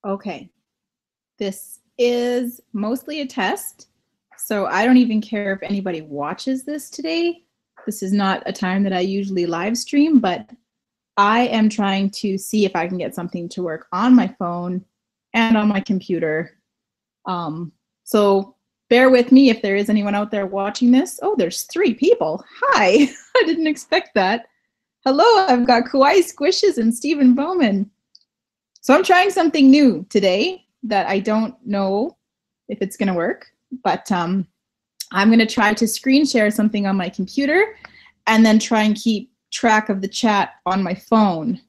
Okay, this is mostly a test, so I don't even care if anybody watches this today. This is not a time that I usually live stream, but I am trying to see if I can get something to work on my phone and on my computer. So bear with me if there is anyone out there watching this. Oh, there's 3 people. Hi, I didn't expect that. Hello, I've got Kawaii Squishes and Stephen Bowman. So I'm trying something new today that I don't know if it's gonna work, but I'm gonna try to screen share something on my computer and then try and keep track of the chat on my phone.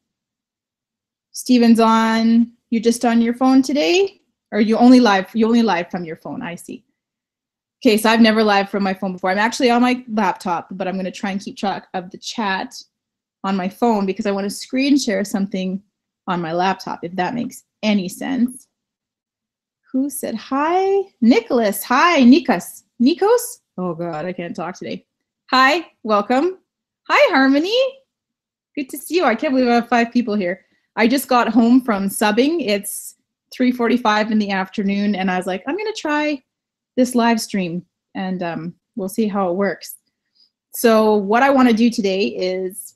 Stephen's on, you're just on your phone today? Or you only live from your phone, I see. Okay, so I've never live from my phone before. I'm actually on my laptop, but I'm gonna try and keep track of the chat on my phone because I wanna screen share something on my laptop, if that makes any sense. Who said hi? Nicholas, hi, Nikos. Nikos? Oh God, I can't talk today. Hi, welcome. Hi, Harmony. Good to see you. I can't believe I have 5 people here. I just got home from subbing. It's 3:45 in the afternoon, and I was like, I'm gonna try this live stream, and we'll see how it works. So what I wanna do today is,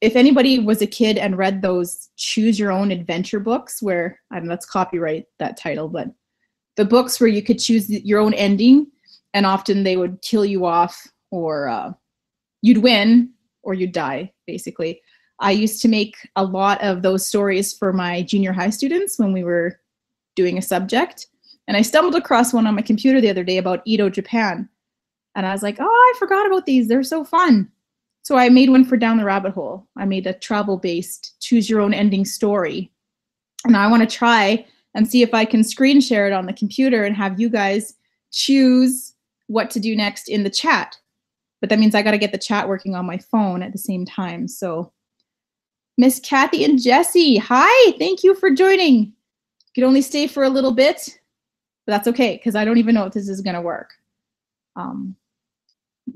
if anybody was a kid and read those choose your own adventure books where, I don't know, let's copyright that title, but the books where you could choose your own ending and often they would kill you off or you'd win or you'd die, basically. I used to make a lot of those stories for my junior high students when we were doing a subject. And I stumbled across one on my computer the other day about Edo, Japan. And I was like, oh, I forgot about these. They're so fun. So I made one for Down the Rabbit Hole. I made a travel-based choose your own ending story. And I want to try and see if I can screen share it on the computer and have you guys choose what to do next in the chat. But that means I got to get the chat working on my phone at the same time. So Miss Kathy and Jesse, hi, thank you for joining. You could only stay for a little bit, but that's okay because I don't even know if this is going to work.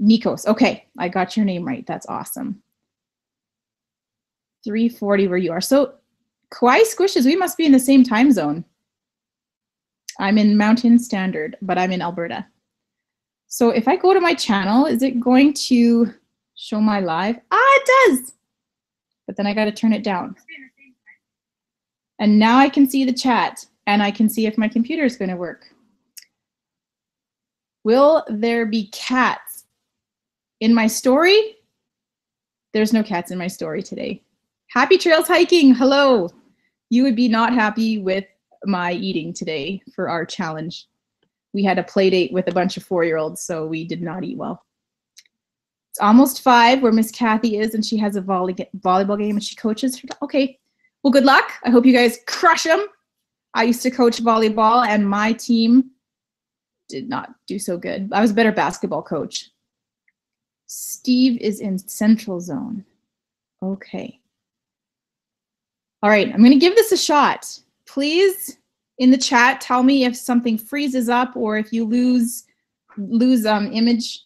Nikos, okay, I got your name right. That's awesome. 3:40 where you are. So Kawaii Squishes, we must be in the same time zone. I'm in Mountain Standard, but I'm in Alberta. So if I go to my channel, is it going to show my live? Ah, it does. But then I got to turn it down. And now I can see the chat and I can see if my computer is going to work. Will there be cats in my story? There's no cats in my story today. Happy Trails Hiking, hello. You would be not happy with my eating today for our challenge. We had a play date with a bunch of 4-year-olds, so we did not eat well. It's almost 5 where Miss Kathy is, and she has a volleyball game and she coaches her. Okay, well, good luck. I hope you guys crush them. I used to coach volleyball and my team did not do so good. I was a better basketball coach. Steve is in Central Zone. Okay. All right, I'm gonna give this a shot. Please, in the chat, tell me if something freezes up or if you lose image,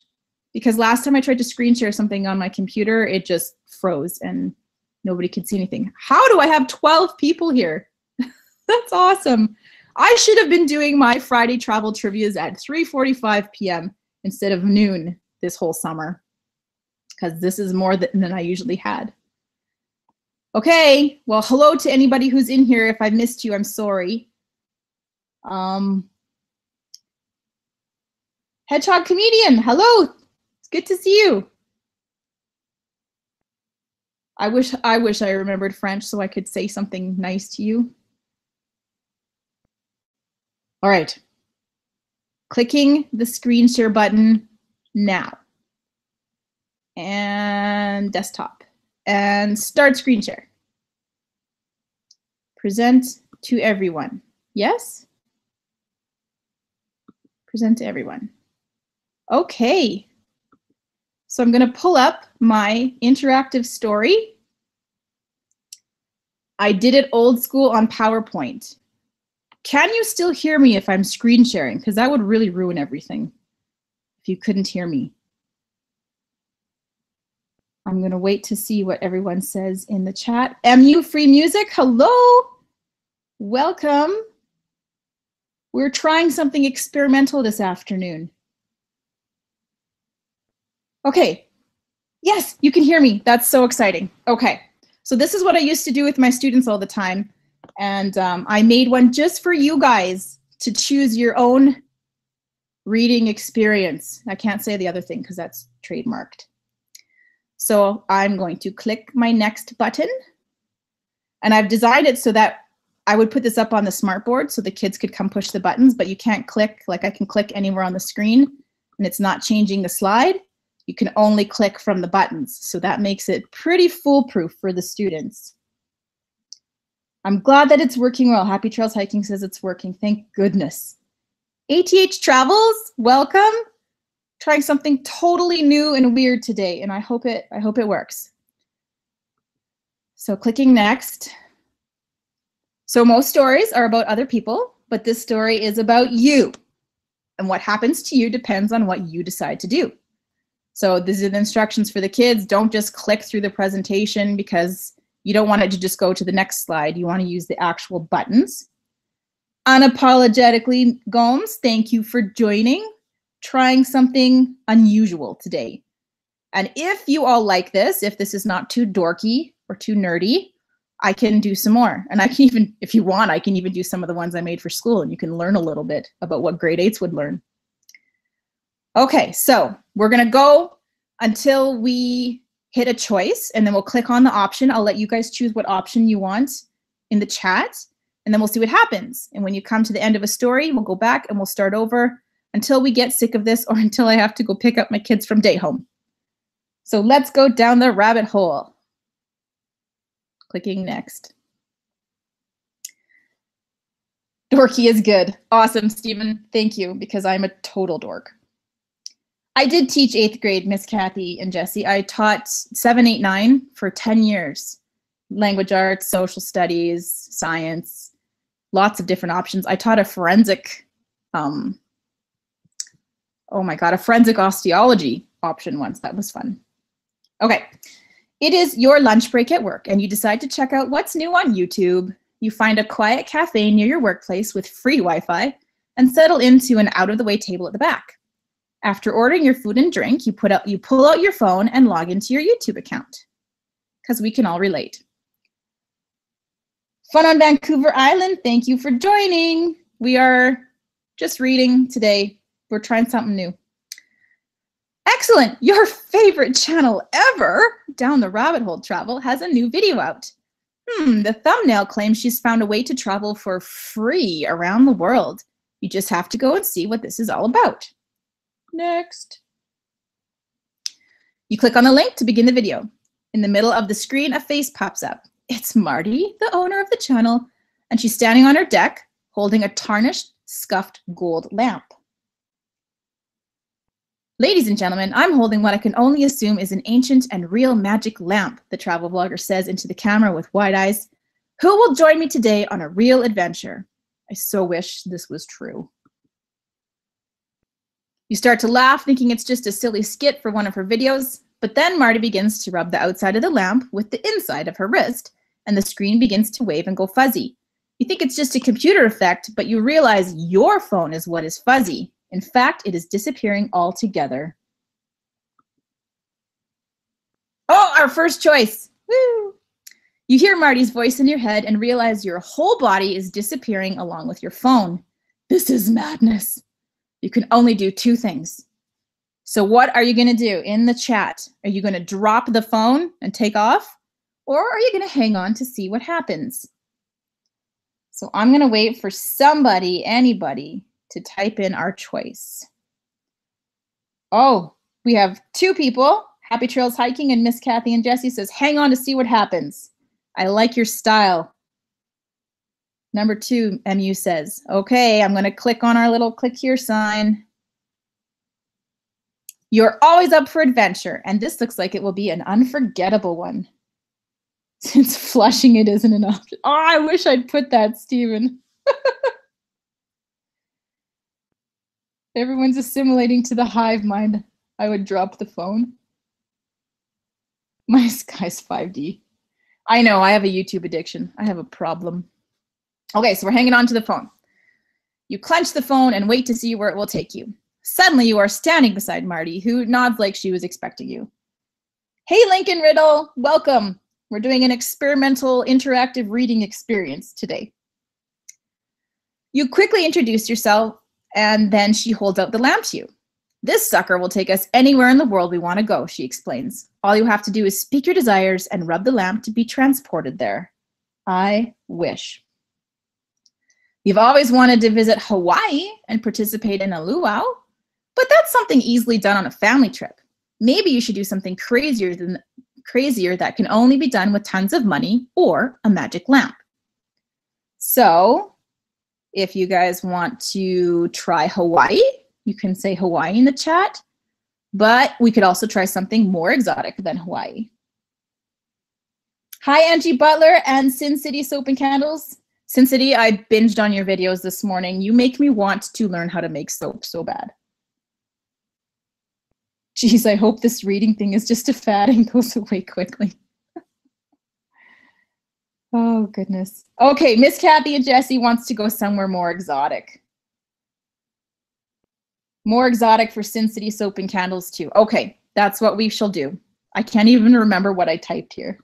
because last time I tried to screen share something on my computer, it just froze and nobody could see anything. How do I have 12 people here? That's awesome. I should have been doing my Friday travel trivias at 3:45 p.m. instead of noon this whole summer, because this is more than I usually had. Okay, well, hello to anybody who's in here. If I missed you, I'm sorry. Hedgehog Comedian, hello. It's good to see you. I wish I remembered French so I could say something nice to you. All right, clicking the screen share button now. And desktop. And start screen share. Present to everyone. Yes? Present to everyone. Okay. So I'm going to pull up my interactive story. I did it old school on PowerPoint. Can you still hear me if I'm screen sharing? Because that would really ruin everything if you couldn't hear me. I'm going to wait to see what everyone says in the chat. MU Free Music, hello. Welcome. We're trying something experimental this afternoon. Okay. Yes, you can hear me. That's so exciting. Okay. So this is what I used to do with my students all the time. And I made one just for you guys to choose your own reading experience. I can't say the other thing because that's trademarked. So I'm going to click my next button. And I've designed it so that I would put this up on the smartboard so the kids could come push the buttons, but you can't click, like I can click anywhere on the screen and it's not changing the slide. You can only click from the buttons. So that makes it pretty foolproof for the students. I'm glad that it's working well. Happy Trails Hiking says it's working. Thank goodness. ATH Travels, welcome. Trying something totally new and weird today, and I hope it works. So clicking next. So most stories are about other people, but this story is about you. And what happens to you depends on what you decide to do. So these are the instructions for the kids. Don't just click through the presentation because you don't want it to just go to the next slide. You want to use the actual buttons. Unapologetically, Gomes, thank you for joining. Trying something unusual today. And if you all like this, if this is not too dorky or too nerdy, I can do some more. And I can even, if you want, I can even do some of the ones I made for school and you can learn a little bit about what grade 8s would learn. Okay, so we're gonna go until we hit a choice and then we'll click on the option. I'll let you guys choose what option you want in the chat and then we'll see what happens. And when you come to the end of a story, we'll go back and we'll start over until we get sick of this or until I have to go pick up my kids from day home. So let's go down the rabbit hole. Clicking next. Dorky is good. Awesome, Stephen. Thank you, because I'm a total dork. I did teach 8th grade, Miss Kathy and Jesse. I taught 7, 8, 9 for 10 years. Language arts, social studies, science, lots of different options. I taught a forensic, oh my God, a forensic osteology option once. That was fun. Okay. It is your lunch break at work and you decide to check out what's new on YouTube. You find a quiet cafe near your workplace with free Wi-Fi and settle into an out-of-the-way table at the back. After ordering your food and drink, you pull out your phone and log into your YouTube account because we can all relate. Fun on Vancouver Island, thank you for joining. We are just reading today. We're trying something new. Excellent, your favorite channel ever, Down the Rabbit Hole Travel, has a new video out. The thumbnail claims she's found a way to travel for free around the world. You just have to go and see what this is all about. Next. You click on the link to begin the video. In the middle of the screen, a face pops up. It's Marty, the owner of the channel, and she's standing on her deck holding a tarnished, scuffed gold lamp. Ladies and gentlemen, I'm holding what I can only assume is an ancient and real magic lamp, the travel vlogger says into the camera with wide eyes. Who will join me today on a real adventure? I so wish this was true. You start to laugh, thinking it's just a silly skit for one of her videos, but then Marty begins to rub the outside of the lamp with the inside of her wrist, and the screen begins to wave and go fuzzy. You think it's just a computer effect, but you realize your phone is what is fuzzy. In fact, it is disappearing altogether. Oh, our first choice. Woo! You hear Marty's voice in your head and realize your whole body is disappearing along with your phone. This is madness. You can only do two things. So what are you going to do in the chat? Are you going to drop the phone and take off? Or are you going to hang on to see what happens? So I'm going to wait for somebody, anybody, to type in our choice. Oh, we have two people. Happy Trails Hiking and Miss Kathy and Jesse says, hang on to see what happens. I like your style. Number 2, MU says, okay, I'm going to click on our little click here sign. You're always up for adventure, and this looks like it will be an unforgettable one. Since flushing it isn't an option. Oh, I wish I'd put that, Stephen. Everyone's assimilating to the hive mind. I would drop the phone. My sky's 5D. I know, I have a YouTube addiction. I have a problem. Okay, so we're hanging on to the phone. You clench the phone and wait to see where it will take you. Suddenly, you are standing beside Marti, who nods like she was expecting you. Hey, Lincoln Riddle, welcome. We're doing an experimental interactive reading experience today. You quickly introduce yourself, and then she holds out the lamp to you. This sucker will take us anywhere in the world we want to go, she explains. All you have to do is speak your desires and rub the lamp to be transported there. I wish. You've always wanted to visit Hawaii and participate in a luau, but that's something easily done on a family trip. Maybe you should do something crazier that can only be done with tons of money or a magic lamp. So, if you guys want to try Hawaii, you can say Hawaii in the chat, but we could also try something more exotic than Hawaii. Hi, Angie Butler and Sin City Soap and Candles. Sin City, I binged on your videos this morning. You make me want to learn how to make soap so bad. Geez, I hope this reading thing is just a fad and goes away quickly. Oh, goodness. Okay, Miss Kathy and Jessie wants to go somewhere more exotic. More exotic for Sin City Soap and Candles too. Okay, that's what we shall do. I can't even remember what I typed here.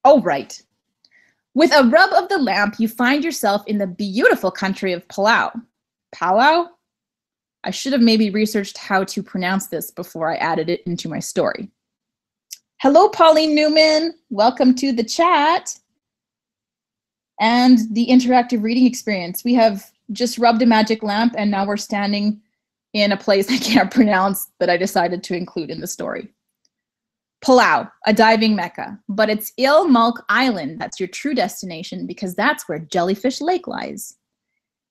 Oh, right. With a rub of the lamp, you find yourself in the beautiful country of Palau. Palau? I should have maybe researched how to pronounce this before I added it into my story. Hello, Pauline Newman. Welcome to the chat and the interactive reading experience. We have just rubbed a magic lamp and now we're standing in a place I can't pronounce that I decided to include in the story. Palau, a diving mecca, but it's Ilmulk Island that's your true destination because that's where Jellyfish Lake lies.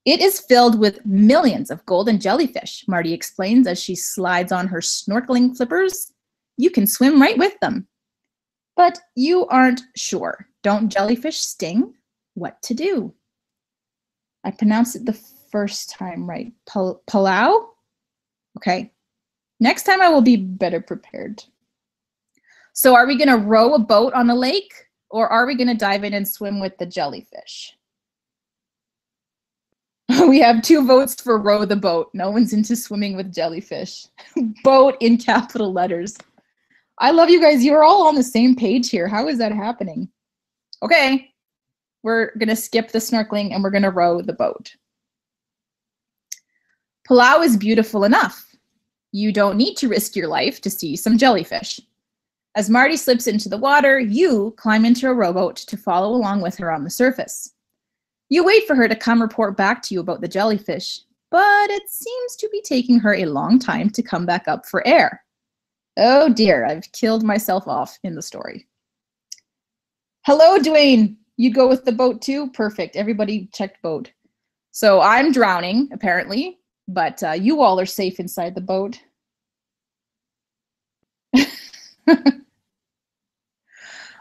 It is filled with millions of golden jellyfish, Marti explains as she slides on her snorkeling flippers. You can swim right with them. But you aren't sure. Don't jellyfish sting? What to do? I pronounced it the first time right. Palau? Okay. Next time I will be better prepared. So are we going to row a boat on the lake or are we going to dive in and swim with the jellyfish? We have 2 votes for row the boat. No one's into swimming with jellyfish. Boat in capital letters. I love you guys. You're all on the same page here. How is that happening? Okay. We're going to skip the snorkeling and we're going to row the boat. Palau is beautiful enough. You don't need to risk your life to see some jellyfish. As Marti slips into the water, you climb into a rowboat to follow along with her on the surface. You wait for her to come report back to you about the jellyfish, but it seems to be taking her a long time to come back up for air. Oh dear, I've killed myself off in the story. Hello, Dwayne. You go with the boat too? Perfect. Everybody checked boat. So I'm drowning, apparently, but you all are safe inside the boat.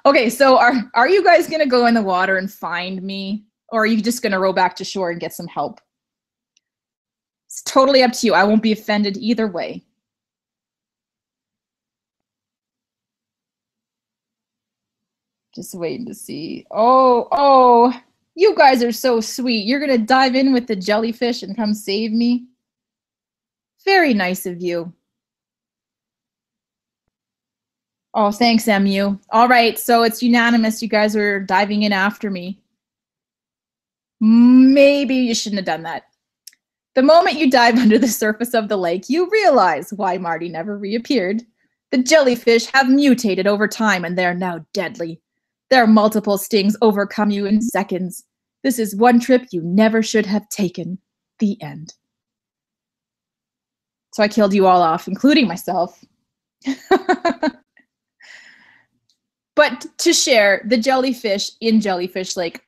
Okay, so are you guys gonna go in the water and find me? Or are you just gonna row back to shore and get some help? It's totally up to you. I won't be offended either way. Just waiting to see. Oh, you guys are so sweet. You're gonna dive in with the jellyfish and come save me? Very nice of you. Oh, thanks, MU. All right, so it's unanimous. You guys are diving in after me. Maybe you shouldn't have done that. The moment you dive under the surface of the lake, you realize why Marti never reappeared. The jellyfish have mutated over time and they're now deadly. Their multiple stings overcome you in seconds. This is one trip you never should have taken. The end. So I killed you all off, including myself. But to share, the jellyfish in Jellyfish Lake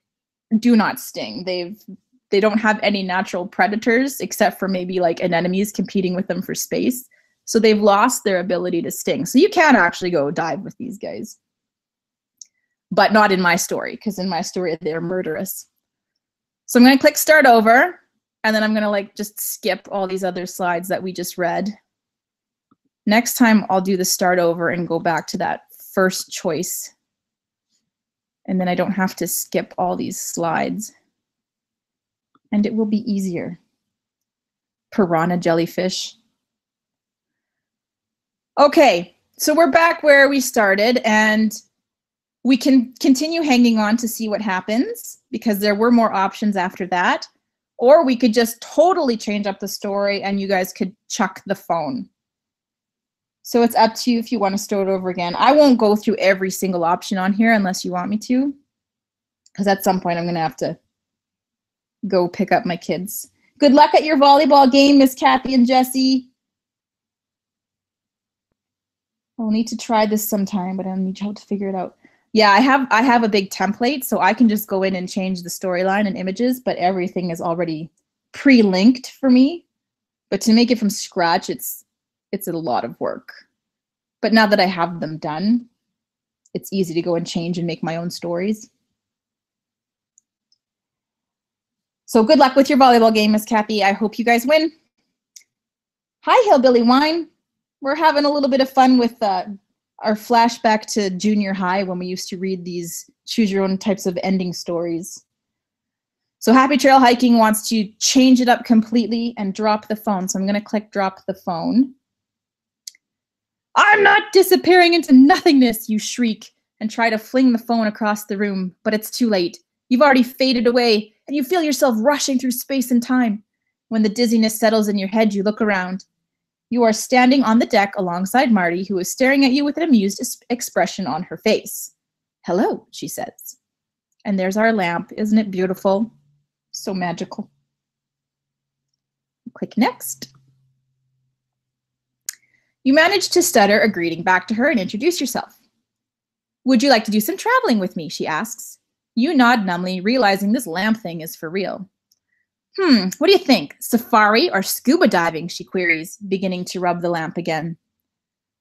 do not sting. They don't have any natural predators except for maybe like anemones competing with them for space. So they've lost their ability to sting. So you can actually go dive with these guys. But not in my story, because in my story they're murderous. So I'm going to click start over, and then I'm going to like just skip all these other slides that we just read. Next time I'll do the start over and go back to that first choice And then I don't have to skip all these slides. And it will be easier. Piranha jellyfish. Okay, so we're back where we started, and we can continue hanging on to see what happens because there were more options after that. Or we could just totally change up the story and you guys could chuck the phone. So it's up to you if you want to start over again. I won't go through every single option on here unless you want me to, because at some point I'm going to have to go pick up my kids. Good luck at your volleyball game, Miss Kathy and Jesse. I'll need to try this sometime, but I need help to figure it out. Yeah, I have a big template, so I can just go in and change the storyline and images, but everything is already pre-linked for me. But to make it from scratch, it's a lot of work. But now that I have them done, it's easy to go and change and make my own stories. So good luck with your volleyball game, Miss Kathy. I hope you guys win. Hi, Hillbilly Wine. We're having a little bit of fun with our flashback to junior high when we used to read these choose your own types of ending stories. So Happy Trail Hiking wants to change it up completely and drop the phone. So I'm going to click drop the phone. I'm not disappearing into nothingness, you shriek and try to fling the phone across the room, but it's too late. You've already faded away and you feel yourself rushing through space and time. When the dizziness settles in your head, you look around. You are standing on the deck alongside Marti, who is staring at you with an amused expression on her face. Hello, she says. And there's our lamp. Isn't it beautiful? So magical. Click next. You manage to stutter a greeting back to her and introduce yourself. Would you like to do some traveling with me? She asks. You nod numbly, realizing this lamp thing is for real. What do you think? Safari or scuba diving? She queries, beginning to rub the lamp again.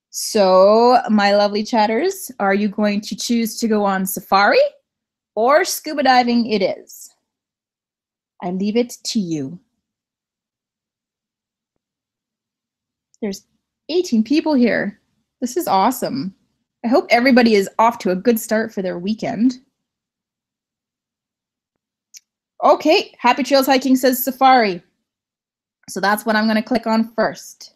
So, my lovely chatters, are you going to choose to go on safari or scuba diving it is? I leave it to you. There's 18 people here. This is awesome. I hope everybody is off to a good start for their weekend. Okay, Happy Trails Hiking says safari. So that's what I'm going to click on first.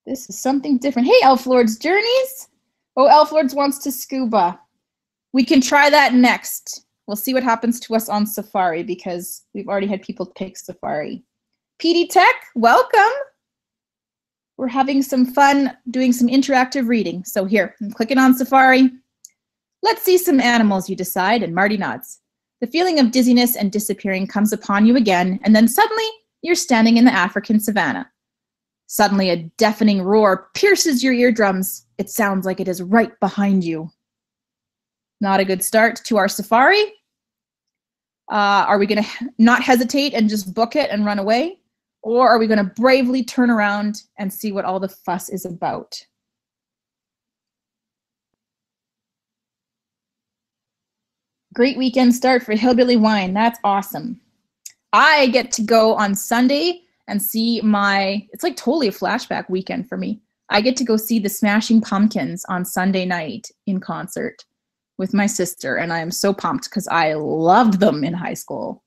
This is something different. Hey, Elf Lord's Journeys. Oh, Elf Lords wants to scuba. We can try that next. We'll see what happens to us on safari because we've already had people pick safari. PD Tech, welcome. We're having some fun doing some interactive reading. So here, I'm clicking on safari. Let's see some animals, you decide, and Marti nods. The feeling of dizziness and disappearing comes upon you again, and then suddenly you're standing in the African savannah. Suddenly a deafening roar pierces your eardrums. It sounds like it is right behind you. Not a good start to our safari. Are we going to not hesitate and just book it and run away? Or are we going to bravely turn around and see what all the fuss is about? Great weekend start for Hillbilly Wine. That's awesome. I get to go on Sunday and see it's like totally a flashback weekend for me. I get to go see the Smashing Pumpkins on Sunday night in concert with my sister, and I am so pumped because I loved them in high school.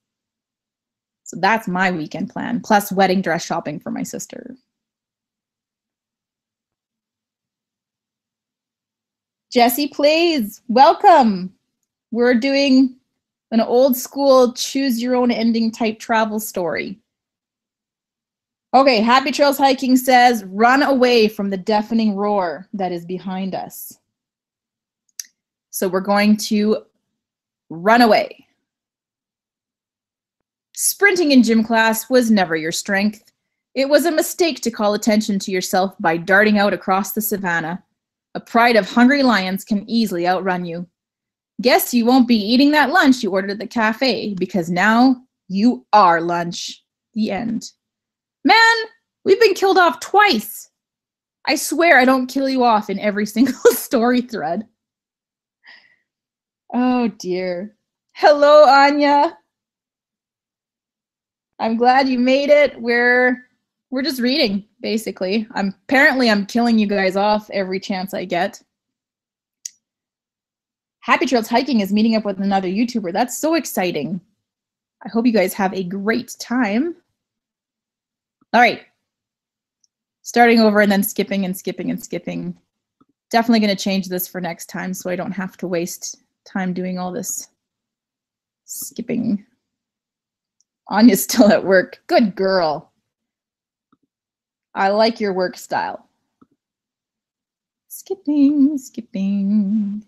So that's my weekend plan, plus wedding dress shopping for my sister. Jessie Plays, welcome. We're doing an old school choose your own ending type travel story. Okay, Happy Trails Hiking says, run away from the deafening roar that is behind us. So we're going to run away. Sprinting in gym class was never your strength. It was a mistake to call attention to yourself by darting out across the savannah. A pride of hungry lions can easily outrun you. Guess you won't be eating that lunch you ordered at the cafe because now you are lunch. The end. Man, we've been killed off twice. I swear I don't kill you off in every single story thread. Oh dear. Hello, Anya. I'm glad you made it. We're just reading, basically. Apparently I'm killing you guys off every chance I get. Happy Trails Hiking is meeting up with another YouTuber. That's so exciting. I hope you guys have a great time. All right. Starting over and then skipping and skipping and skipping. Definitely going to change this for next time so I don't have to waste time doing all this skipping. Anya's still at work. Good girl. I like your work style. Skipping, skipping.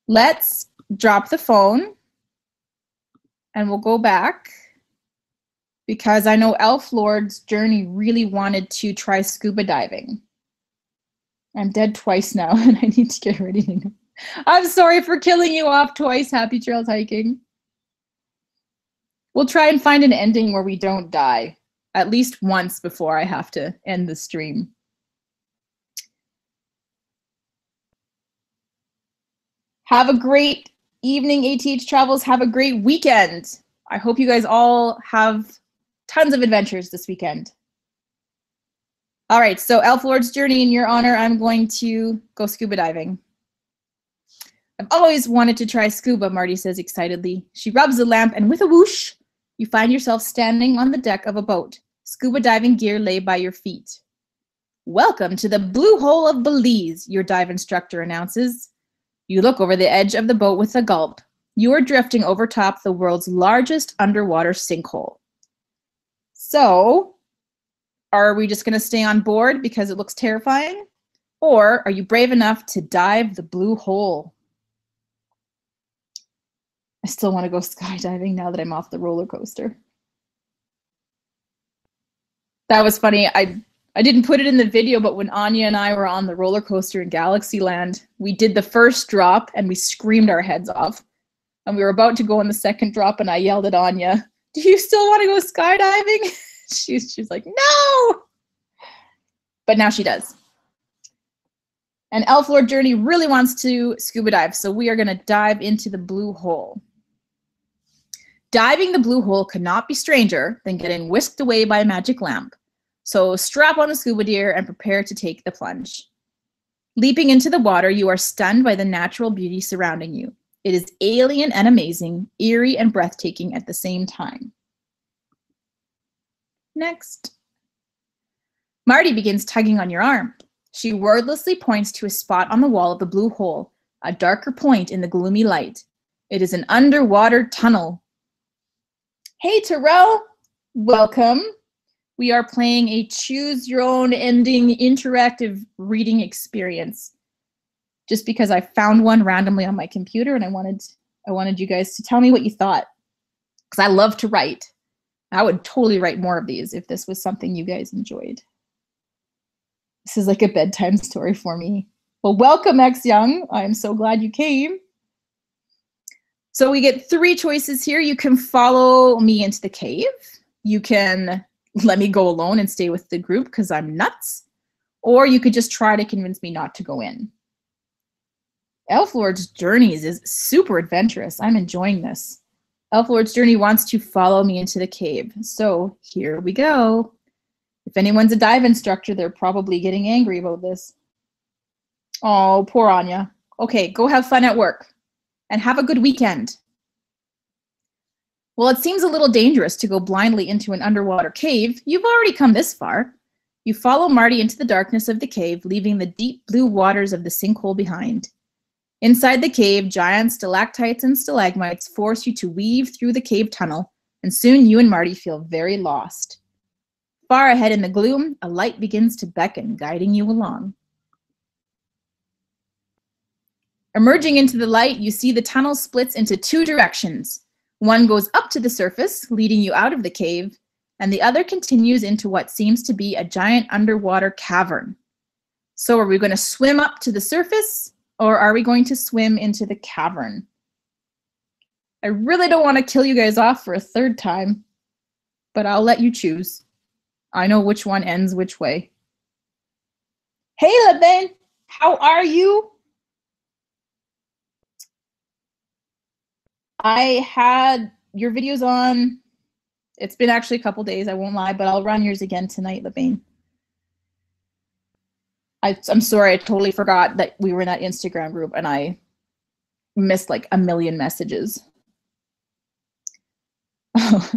Let's drop the phone and we'll go back because I know Elf Lord's Journey really wanted to try scuba diving. I'm dead twice now and I need to get ready to go. I'm sorry for killing you off twice, Happy Trails Hiking. We'll try and find an ending where we don't die at least once before I have to end the stream. Have a great evening, ATH Travels. Have a great weekend. I hope you guys all have tons of adventures this weekend. All right, so Elf Lord's Journey, in your honor, I'm going to go scuba diving. I've always wanted to try scuba, Marty says excitedly. She rubs the lamp and with a whoosh, you find yourself standing on the deck of a boat. Scuba diving gear lay by your feet. Welcome to the Blue Hole of Belize, your dive instructor announces. You look over the edge of the boat with a gulp. You are drifting over top the world's largest underwater sinkhole. So, are we just going to stay on board because it looks terrifying? Or are you brave enough to dive the blue hole? I still want to go skydiving now that I'm off the roller coaster. That was funny. I didn't put it in the video, but when Anya and I were on the roller coaster in Galaxyland, we did the first drop and we screamed our heads off. And we were about to go on the second drop and I yelled at Anya, do you still want to go skydiving? she's like, no! But now she does. And Elf Lord Journey really wants to scuba dive, so we are going to dive into the blue hole. Diving the blue hole could not be stranger than getting whisked away by a magic lamp. So strap on the scuba gear and prepare to take the plunge. Leaping into the water, you are stunned by the natural beauty surrounding you. It is alien and amazing, eerie and breathtaking at the same time. Next. Marty begins tugging on your arm. She wordlessly points to a spot on the wall of the blue hole, a darker point in the gloomy light. It is an underwater tunnel. Hey, Terrell. Welcome. We are playing a choose your own ending interactive reading experience. Just because I found one randomly on my computer and I wanted you guys to tell me what you thought. Because I love to write. I would totally write more of these if this was something you guys enjoyed. This is like a bedtime story for me. Well, welcome, X Young. I'm so glad you came. So we get 3 choices here. You can follow me into the cave. You can let me go alone and stay with the group because I'm nuts. Or you could just try to convince me not to go in. Elf Lord's Journeys is super adventurous. I'm enjoying this. Elf Lord's Journey wants to follow me into the cave. So here we go. If anyone's a dive instructor, they're probably getting angry about this. Oh, poor Anya. Okay, go have fun at work and have a good weekend. Well, it seems a little dangerous to go blindly into an underwater cave. You've already come this far. You follow Marty into the darkness of the cave, leaving the deep blue waters of the sinkhole behind. Inside the cave, giant stalactites and stalagmites force you to weave through the cave tunnel, and soon you and Marty feel very lost. Far ahead in the gloom, a light begins to beckon, guiding you along. Emerging into the light, you see the tunnel splits into 2 directions. One goes up to the surface, leading you out of the cave, and the other continues into what seems to be a giant underwater cavern. So are we going to swim up to the surface, or are we going to swim into the cavern? I really don't want to kill you guys off for a 3rd time, but I'll let you choose. I know which one ends which way. Hey, Levin, how are you? I had your videos on. It's been actually a couple days, I won't lie, but I'll run yours again tonight, Levin. I'm sorry, I totally forgot that we were in that Instagram group and I missed like a million messages. Oh.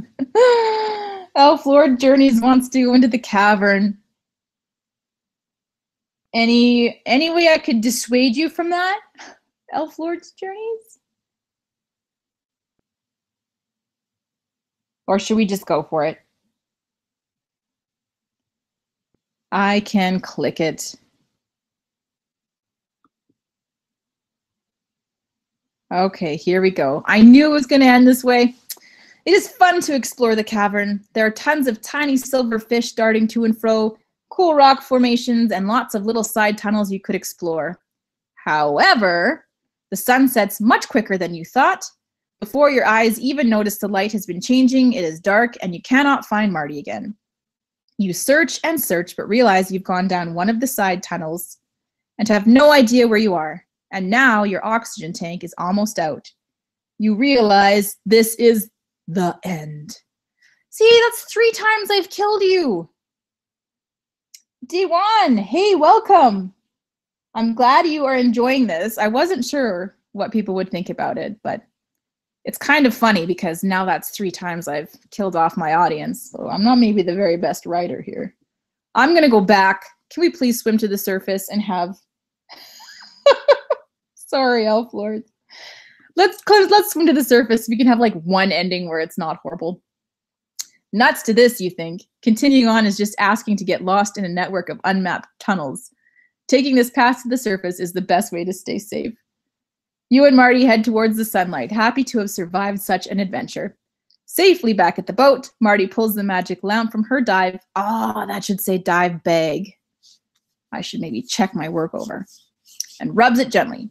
Elf Lord Journeys wants to go into the cavern. Any way I could dissuade you from that, Elf Lord's Journeys? Or should we just go for it? I can click it. Okay, here we go. I knew it was going to end this way. It is fun to explore the cavern. There are tons of tiny silver fish darting to and fro, cool rock formations, and lots of little side tunnels you could explore. However, the sun sets much quicker than you thought. Before your eyes even notice the light has been changing, it is dark and you cannot find Marti again. You search and search, but realize you've gone down one of the side tunnels and have no idea where you are. And now your oxygen tank is almost out. You realize this is the end. See, that's 3 times I've killed you. D1, hey, welcome. I'm glad you are enjoying this. I wasn't sure what people would think about it, but it's kind of funny because now that's 3 times I've killed off my audience. So I'm not maybe the very best writer here. I'm going to go back. Can we please swim to the surface and have... Sorry, Elf Lord. Let's swim to the surface. We can have like one ending where it's not horrible. Nuts to this, you think. Continuing on is just asking to get lost in a network of unmapped tunnels. Taking this path to the surface is the best way to stay safe. You and Marti head towards the sunlight, happy to have survived such an adventure. Safely back at the boat, Marti pulls the magic lamp from her dive. Ah, that should say dive bag. I should maybe check my work over. And rubs it gently.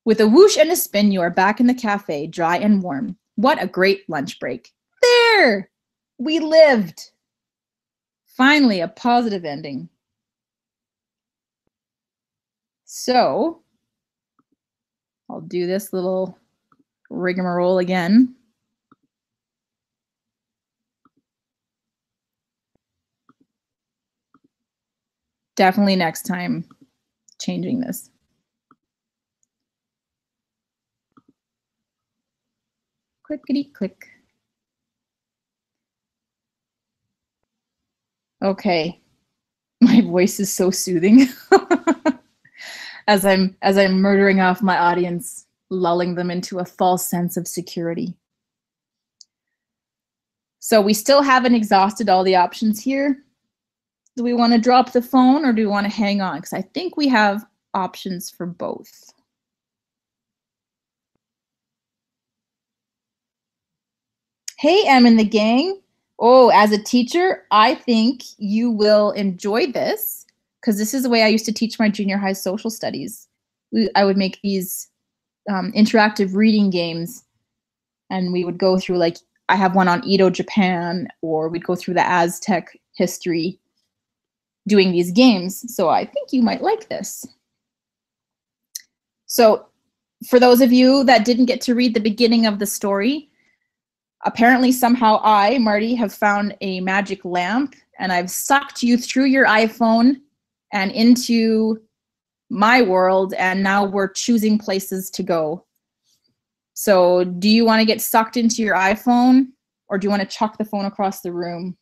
With a whoosh and a spin, you are back in the cafe, dry and warm. What a great lunch break. There! We lived! Finally, a positive ending. So, I'll do this little rigmarole again. Definitely next time, changing this. Clickety click. Okay, my voice is so soothing as I'm murdering off my audience, lulling them into a false sense of security. So we still haven't exhausted all the options here. Do we want to drop the phone or do we want to hang on? Because I think we have options for both. Hey, Em and the gang. Oh, as a teacher, I think you will enjoy this because this is the way I used to teach my junior high social studies. I would make these interactive reading games and we would go through, like, I have one on Edo, Japan, or we'd go through the Aztec history doing these games. So I think you might like this. So for those of you that didn't get to read the beginning of the story, apparently somehow I, Marti, have found a magic lamp and I've sucked you through your iPhone and into my world, and now we're choosing places to go. So do you want to get sucked into your iPhone or do you want to chuck the phone across the room?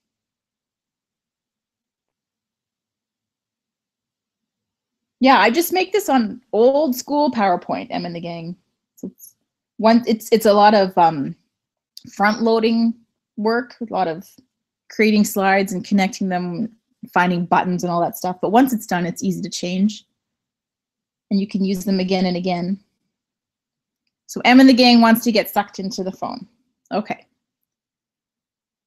Yeah, I just make this on old school PowerPoint, Em and the gang. So it's a lot of front loading work, a lot of creating slides and connecting them, finding buttons and all that stuff. But once it's done, it's easy to change. And you can use them again and again. So Em and the gang wants to get sucked into the phone. Okay.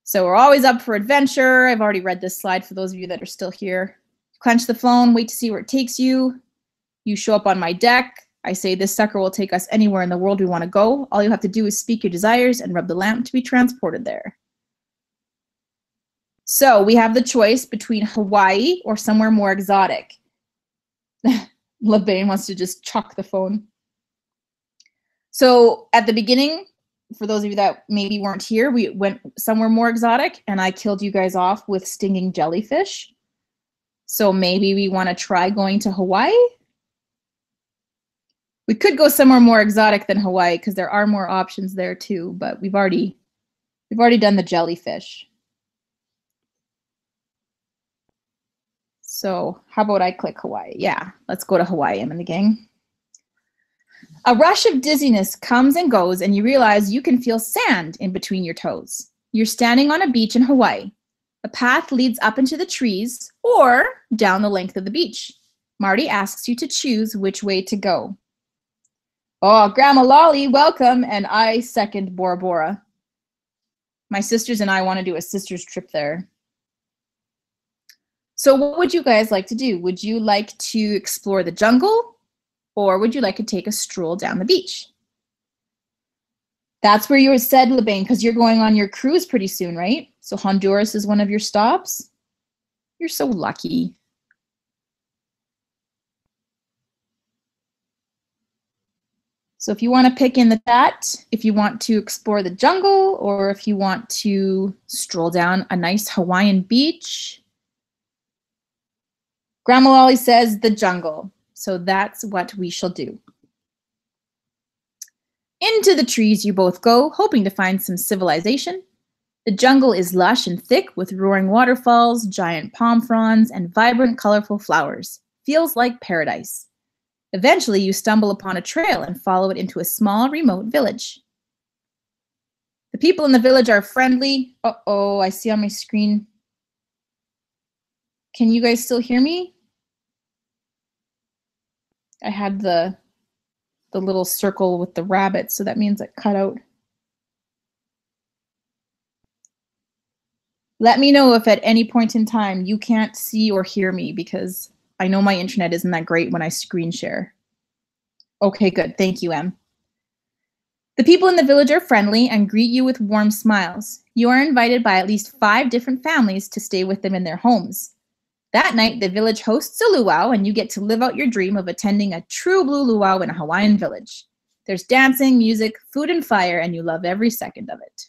So we're always up for adventure. I've already read this slide for those of you that are still here. Clench the phone, wait to see where it takes you. You show up on my deck. I say this sucker will take us anywhere in the world we want to go. All you have to do is speak your desires and rub the lamp to be transported there. So we have the choice between Hawaii or somewhere more exotic. LeBain wants to just chuck the phone. So at the beginning, for those of you that maybe weren't here, we went somewhere more exotic and I killed you guys off with stinging jellyfish. So maybe we want to try going to Hawaii. We could go somewhere more exotic than Hawaii because there are more options there too, but we've already done the jellyfish. So how about I click Hawaii? Yeah, let's go to Hawaii, Em and the gang. A rush of dizziness comes and goes, and you realize you can feel sand in between your toes. You're standing on a beach in Hawaii. A path leads up into the trees or down the length of the beach. Marty asks you to choose which way to go. Oh, Grandma Lolly, welcome, and I second Bora Bora. My sisters and I want to do a sisters trip there. So what would you guys like to do? Would you like to explore the jungle, or would you like to take a stroll down the beach? That's where you said, LeBain, because you're going on your cruise pretty soon, right? So Honduras is one of your stops? You're so lucky. So if you want to pick in the chat, if you want to explore the jungle, or if you want to stroll down a nice Hawaiian beach. Grandma Lolly says the jungle. So that's what we shall do. Into the trees you both go, hoping to find some civilization. The jungle is lush and thick with roaring waterfalls, giant palm fronds, and vibrant, colorful flowers. Feels like paradise. Eventually, you stumble upon a trail and follow it into a small, remote village. The people in the village are friendly. Uh-oh, I see on my screen. Can you guys still hear me? I had the little circle with the rabbit, so that means it cut out. Let me know if at any point in time you can't see or hear me, because I know my internet isn't that great when I screen share. Okay, good. Thank you, Em. The people in the village are friendly and greet you with warm smiles. You are invited by at least 5 different families to stay with them in their homes. That night, the village hosts a luau, and you get to live out your dream of attending a true blue luau in a Hawaiian village. There's dancing, music, food, and fire, and you love every second of it.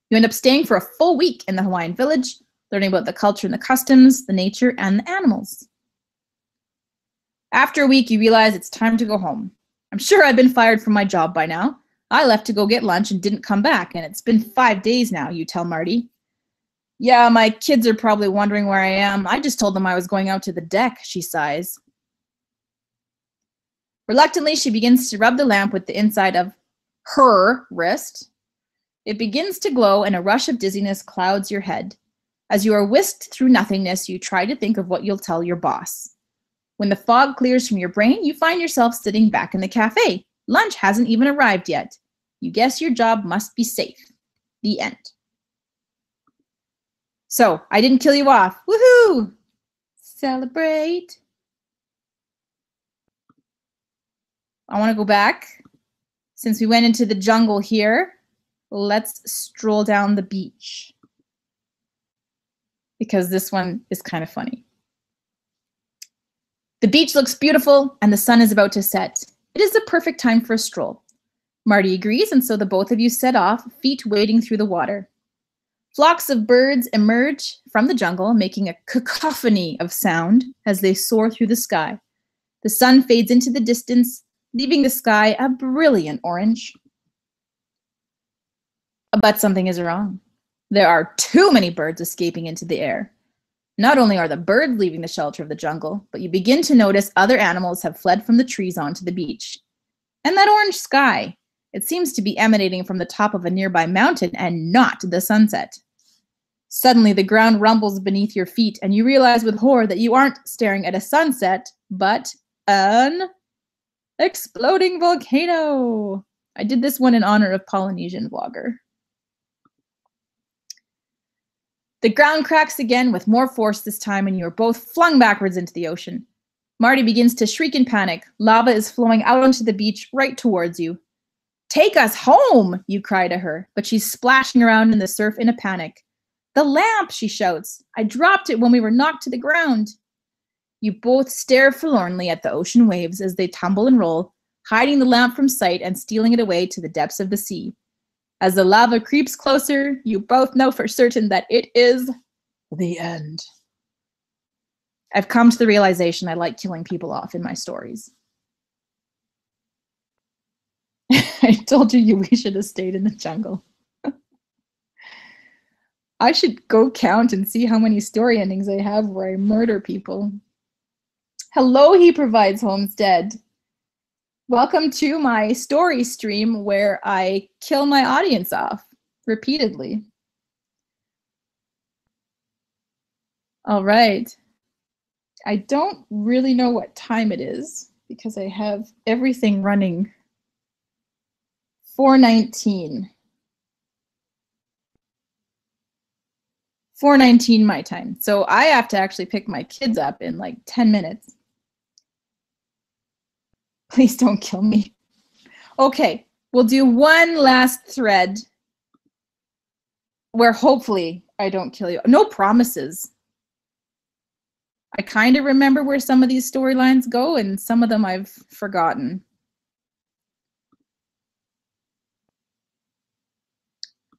You end up staying for a full week in the Hawaiian village, learning about the culture and the customs, the nature, and the animals. After a week, you realize it's time to go home. I'm sure I've been fired from my job by now. I left to go get lunch and didn't come back, and it's been 5 days now, you tell Marty. Yeah, my kids are probably wondering where I am. I just told them I was going out to the deck, she sighs. Reluctantly, she begins to rub the lamp with the inside of her wrist. It begins to glow, and a rush of dizziness clouds your head. As you are whisked through nothingness, you try to think of what you'll tell your boss. When the fog clears from your brain, you find yourself sitting back in the cafe. Lunch hasn't even arrived yet. You guess your job must be safe. The end. So, I didn't kill you off. Woohoo! Celebrate. I want to go back. Since we went into the jungle here, let's stroll down the beach, because this one is kind of funny. The beach looks beautiful and the sun is about to set. It is the perfect time for a stroll. Marty agrees, and so the both of you set off, feet wading through the water. Flocks of birds emerge from the jungle, making a cacophony of sound as they soar through the sky. The sun fades into the distance, leaving the sky a brilliant orange. But something is wrong. There are too many birds escaping into the air. Not only are the birds leaving the shelter of the jungle, but you begin to notice other animals have fled from the trees onto the beach. And that orange sky, it seems to be emanating from the top of a nearby mountain and not the sunset. Suddenly, the ground rumbles beneath your feet, and you realize with horror that you aren't staring at a sunset, but an exploding volcano. I did this one in honor of Polynesian vlogger. The ground cracks again with more force this time, and you are both flung backwards into the ocean. Marty begins to shriek in panic. Lava is flowing out onto the beach right towards you. Take us home, you cry to her, but she's splashing around in the surf in a panic. The lamp, she shouts. I dropped it when we were knocked to the ground. You both stare forlornly at the ocean waves as they tumble and roll, hiding the lamp from sight and stealing it away to the depths of the sea. As the lava creeps closer, you both know for certain that it is the end. I've come to the realization I like killing people off in my stories. I told you we should have stayed in the jungle. I should go count and see how many story endings I have where I murder people. Hello, He Provides Homestead. Welcome to my story stream where I kill my audience off repeatedly. All right. I don't really know what time it is because I have everything running. 4:19. 4:19 my time. So I have to actually pick my kids up in like 10 minutes. Please don't kill me. Okay, we'll do one last thread where hopefully I don't kill you. No promises. I kind of remember where some of these storylines go and some of them I've forgotten.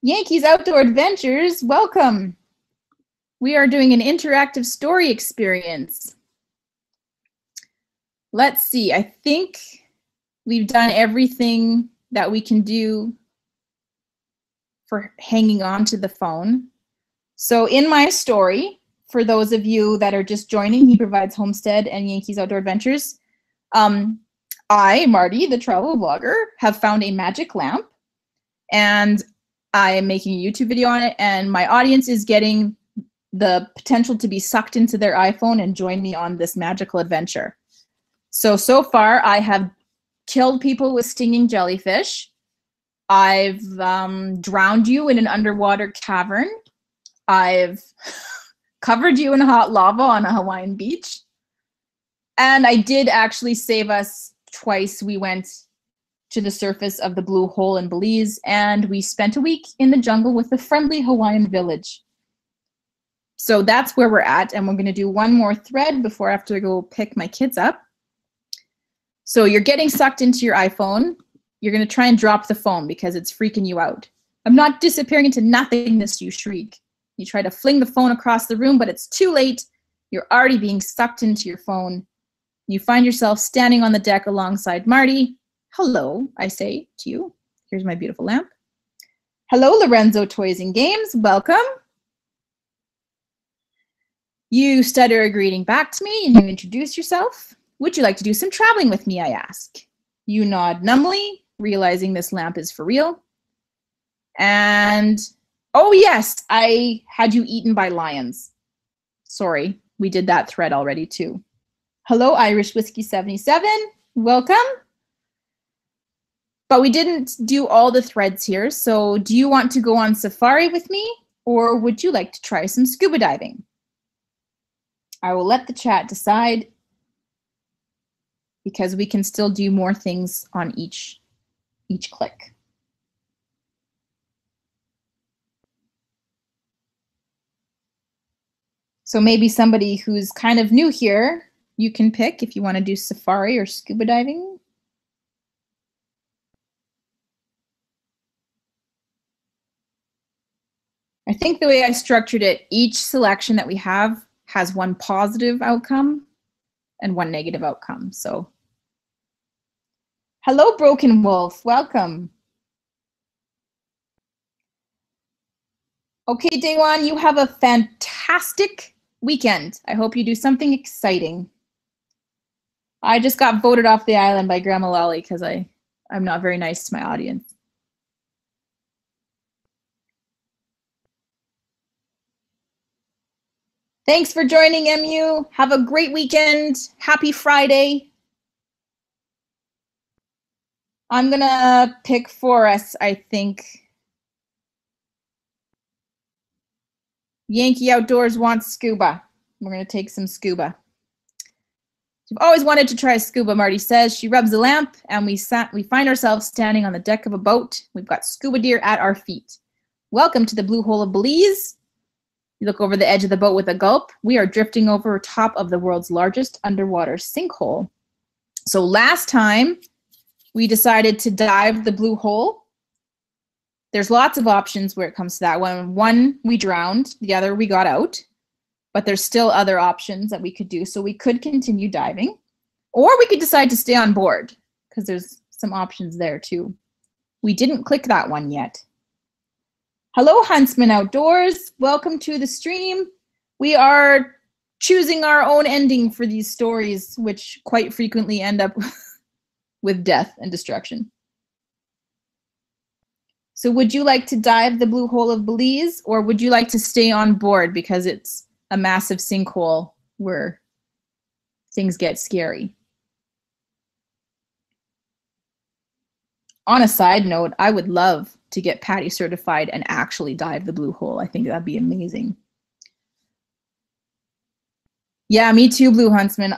Yankees Outdoor Adventures, welcome. We are doing an interactive story experience. Let's see, I think we've done everything that we can do for hanging on to the phone. So in my story, for those of you that are just joining, He Provides Homestead and Yankees Outdoor Adventures, I, Marty, the travel vlogger, have found a magic lamp, and I am making a YouTube video on it, and my audience is getting the potential to be sucked into their iPhone and join me on this magical adventure. So far, I have killed people with stinging jellyfish. I've drowned you in an underwater cavern. I've covered you in hot lava on a Hawaiian beach. And I did actually save us twice. We went to the surface of the Blue Hole in Belize, and we spent a week in the jungle with a friendly Hawaiian village. So that's where we're at, and we're going to do one more thread before I have to go pick my kids up. So you're getting sucked into your iPhone. You're going to try and drop the phone because it's freaking you out. I'm not disappearing into nothingness, you shriek. You try to fling the phone across the room, but it's too late. You're already being sucked into your phone. You find yourself standing on the deck alongside Marty. Hello, I say to you. Here's my beautiful lamp. Hello, Lorenzo Toys and Games. Welcome. You stutter a greeting back to me and you introduce yourself. Would you like to do some traveling with me, I ask. You nod numbly, realizing this lamp is for real. And, oh yes, I had you eaten by lions. Sorry, we did that thread already too. Hello, Irish Whiskey 77. Welcome. But we didn't do all the threads here, so do you want to go on safari with me, or would you like to try some scuba diving? I will let the chat decide, because we can still do more things on each click. So maybe somebody who's kind of new here, you can pick if you want to do safari or scuba diving. I think the way I structured it, each selection that we have has one positive outcome and one negative outcome. So, hello, Broken Wolf, welcome. Okay, Day One, you have a fantastic weekend. I hope you do something exciting. I just got voted off the island by Grandma Lolly because I'm not very nice to my audience. Thanks for joining, MU. Have a great weekend. Happy Friday. I'm gonna pick for us, I think. Yankee Outdoors wants scuba. We're gonna take some scuba. We've always wanted to try scuba, Marty says. She rubs the lamp and we find ourselves standing on the deck of a boat. We've got scuba gear at our feet. Welcome to the Blue Hole of Belize. You look over the edge of the boat with a gulp. We are drifting over top of the world's largest underwater sinkhole. So last time we decided to dive the Blue Hole. There's lots of options where it comes to that one. One, we drowned. The other, we got out. But there's still other options that we could do. So we could continue diving, or we could decide to stay on board because there's some options there too. We didn't click that one yet. Hello, Huntsman Outdoors. Welcome to the stream. We are choosing our own ending for these stories, which quite frequently end up with death and destruction. So would you like to dive the Blue Hole of Belize, or would you like to stay on board because it's a massive sinkhole where things get scary? On a side note, I would love to get Patty certified and actually dive the Blue Hole. I think that'd be amazing. Yeah, me too, Blue Huntsman,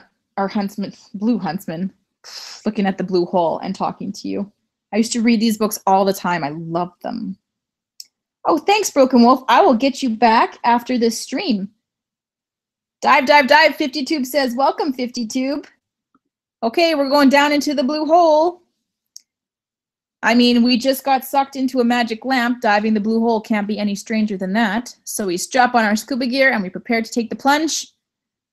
Blue Huntsman, looking at the Blue Hole and talking to you. I used to read these books all the time. I loved them. Oh, thanks, Broken Wolf. I will get you back after this stream. Dive, dive, dive. 50Tube says, welcome, 50Tube. Okay, we're going down into the Blue Hole. I mean, we just got sucked into a magic lamp. Diving the Blue Hole can't be any stranger than that. So we strap on our scuba gear and we prepare to take the plunge.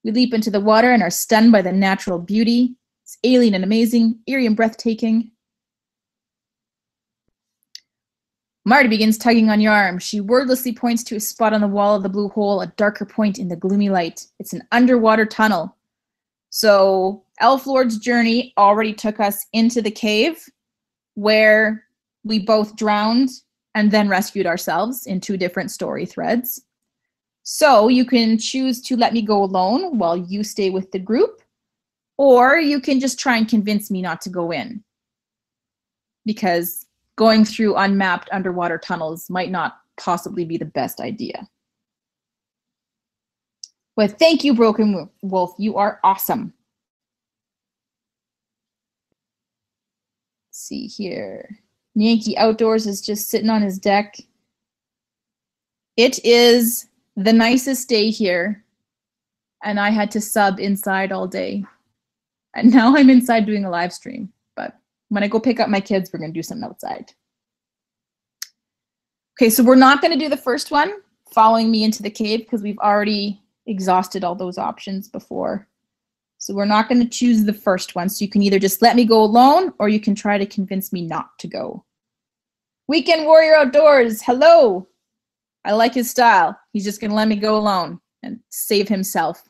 We leap into the water and are stunned by the natural beauty. It's alien and amazing, eerie and breathtaking. Marti begins tugging on your arm. She wordlessly points to a spot on the wall of the Blue Hole, a darker point in the gloomy light. It's an underwater tunnel. So Elf Lord's journey already took us into the cave where we both drowned and then rescued ourselves in 2 different story threads. So you can choose to let me go alone while you stay with the group, or you can just try and convince me not to go in, because going through unmapped underwater tunnels might not possibly be the best idea. But thank you, Broken Wolf. You are awesome. Let's see here. Yankee Outdoors is just sitting on his deck. It is the nicest day here, and I had to sub inside all day. And now I'm inside doing a live stream. But when I go pick up my kids, we're going to do something outside. Okay, so we're not going to do the first one, following me into the cave, because we've already exhausted all those options before. So we're not going to choose the first one. So you can either just let me go alone, or you can try to convince me not to go. Weekend Warrior Outdoors, hello. I like his style. He's just going to let me go alone and save himself.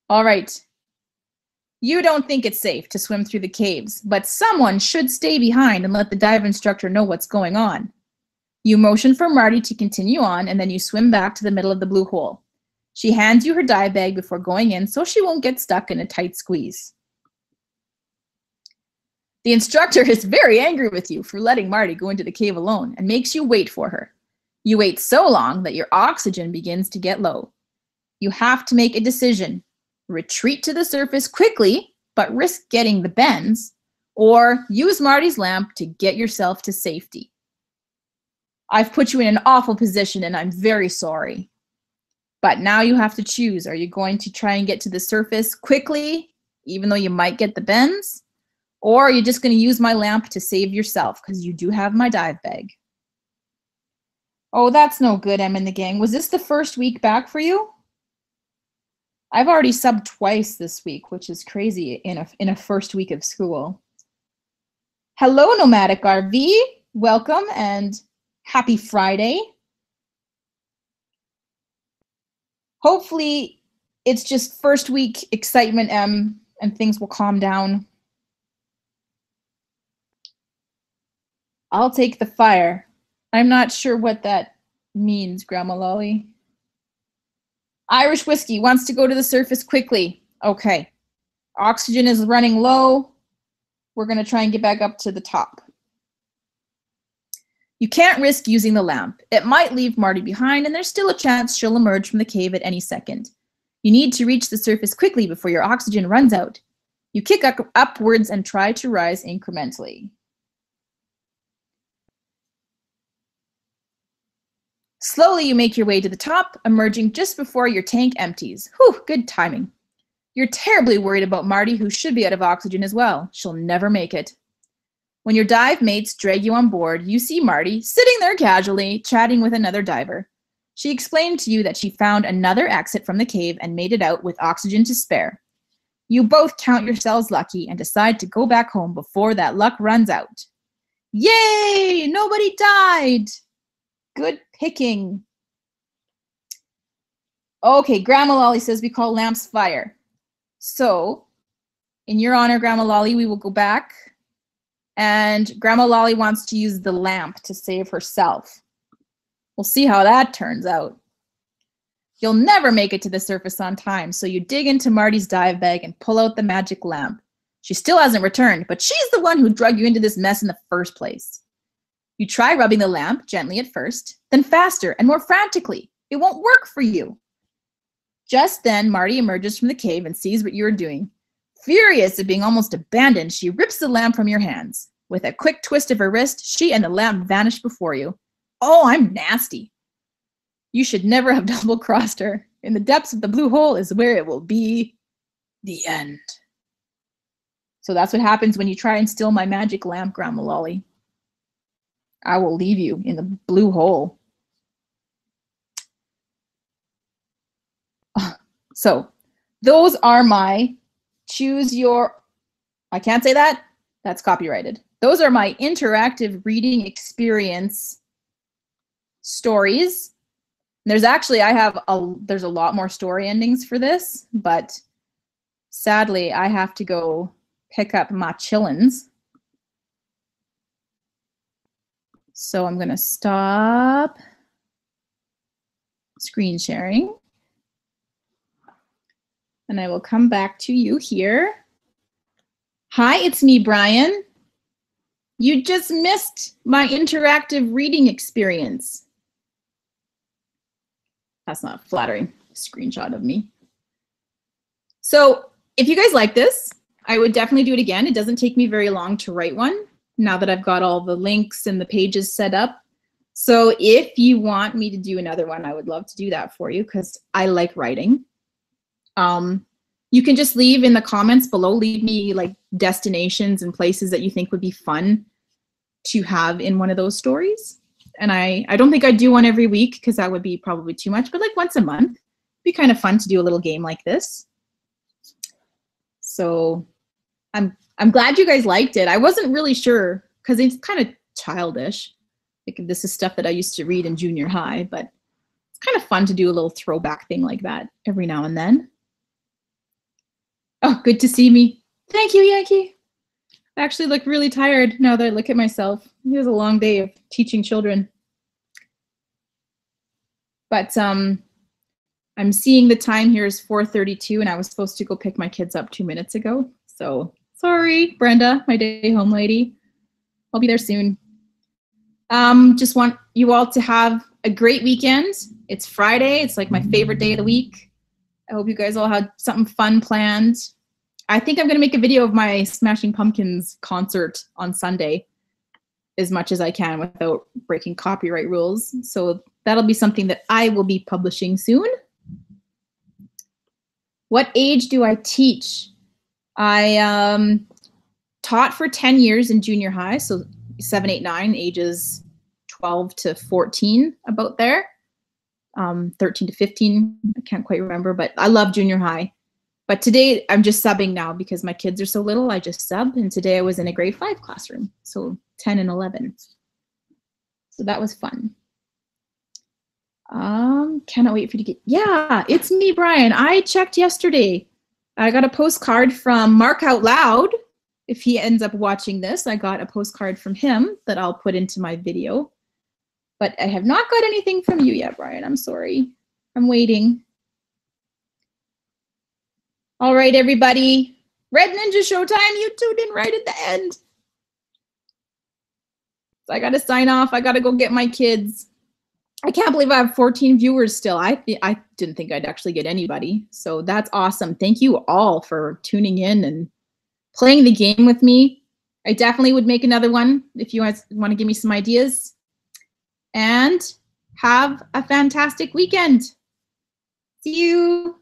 All right. You don't think it's safe to swim through the caves, but someone should stay behind and let the dive instructor know what's going on. You motion for Marti to continue on, and then you swim back to the middle of the Blue Hole. She hands you her dive bag before going in so she won't get stuck in a tight squeeze. The instructor is very angry with you for letting Marti go into the cave alone and makes you wait for her. You wait so long that your oxygen begins to get low. You have to make a decision. Retreat to the surface quickly, but risk getting the bends, or use Marti's lamp to get yourself to safety. I've put you in an awful position and I'm very sorry. But now you have to choose. Are you going to try and get to the surface quickly, even though you might get the bends? Or are you just going to use my lamp to save yourself, because you do have my dive bag? Oh, that's no good, Em and the gang. Was this the first week back for you? I've already subbed twice this week, which is crazy in a first week of school. Hello, Nomadic RV. Welcome and happy Friday. Hopefully it's just first week excitement, Em, and things will calm down. I'll take the fire. I'm not sure what that means, Grandma Lolly. Irish Whiskey wants to go to the surface quickly. Okay. Oxygen is running low. We're going to try and get back up to the top. You can't risk using the lamp. It might leave Marti behind, and there's still a chance she'll emerge from the cave at any second. You need to reach the surface quickly before your oxygen runs out. You kick upwards and try to rise incrementally. Slowly, you make your way to the top, emerging just before your tank empties. Whew, good timing. You're terribly worried about Marti, who should be out of oxygen as well. She'll never make it. When your dive mates drag you on board, you see Marti sitting there casually, chatting with another diver. She explained to you that she found another exit from the cave and made it out with oxygen to spare. You both count yourselves lucky and decide to go back home before that luck runs out. Yay! Nobody died. Good picking. Okay, Grandma Lolly says we call lamps fire. So, in your honor, Grandma Lolly, we will go back. And Grandma Lolly wants to use the lamp to save herself. We'll see how that turns out. You'll never make it to the surface on time, so you dig into Marty's dive bag and pull out the magic lamp. She still hasn't returned, but she's the one who drug you into this mess in the first place. You try rubbing the lamp gently at first, then faster and more frantically. It won't work for you. Just then, Marti emerges from the cave and sees what you are doing. Furious at being almost abandoned, she rips the lamp from your hands. With a quick twist of her wrist, she and the lamp vanish before you. Oh, I'm nasty. You should never have double-crossed her. In the depths of the blue hole is where it will be the end. So that's what happens when you try and steal my magic lamp, Grandma Lolly. I will leave you in the blue hole. So those are my choose your, I can't say that, that's copyrighted. Those are my interactive reading experience stories. There's actually, there's a lot more story endings for this, but sadly I have to go pick up my chillins. So I'm gonna stop screen sharing. And I will come back to you here. Hi, it's me, Brian. You just missed my interactive reading experience. That's not flattering. Screenshot of me. So if you guys like this, I would definitely do it again. It doesn't take me very long to write one now that I've got all the links and the pages set up. So if you want me to do another one, I would love to do that for you because I like writing. You can just leave in the comments below, leave me like destinations and places that you think would be fun to have in one of those stories. And I don't think I'd do one every week because that would be probably too much, but like once a month, it'd be kind of fun to do a little game like this. So I'm glad you guys liked it. I wasn't really sure because it's kind of childish. Like this is stuff that I used to read in junior high, but it's kind of fun to do a little throwback thing like that every now and then. Oh, good to see me. Thank you, Yankee. I actually look really tired now that I look at myself. It was a long day of teaching children. But I'm seeing the time here is 4:32 and I was supposed to go pick my kids up 2 minutes ago. So sorry, Brenda, my day home lady. I'll be there soon. Just want you all to have a great weekend. It's Friday. It's like my favorite day of the week. I hope you guys all had something fun planned. I think I'm going to make a video of my Smashing Pumpkins concert on Sunday as much as I can without breaking copyright rules. So that'll be something that I will be publishing soon. What age do I teach? I taught for 10 years in junior high, so 7, 8, 9, ages 12 to 14, about there. 13 to 15, I can't quite remember, but I love junior high. But today I'm just subbing now because my kids are so little, I just sub. And today I was in a grade 5 classroom, so 10 and 11. So that was fun. Cannot wait for you to get, yeah, it's me, Brian. I checked yesterday. I got a postcard from Mark Out Loud. If he ends up watching this, I got a postcard from him that I'll put into my video. But I have not got anything from you yet, Brian. I'm sorry. I'm waiting. All right, everybody. Red Ninja Showtime. You tuned in right at the end. So I got to sign off. I got to go get my kids. I can't believe I have 14 viewers still. I didn't think I'd actually get anybody. So that's awesome. Thank you all for tuning in and playing the game with me. I definitely would make another one if you guys want to give me some ideas. And have a fantastic weekend. See you.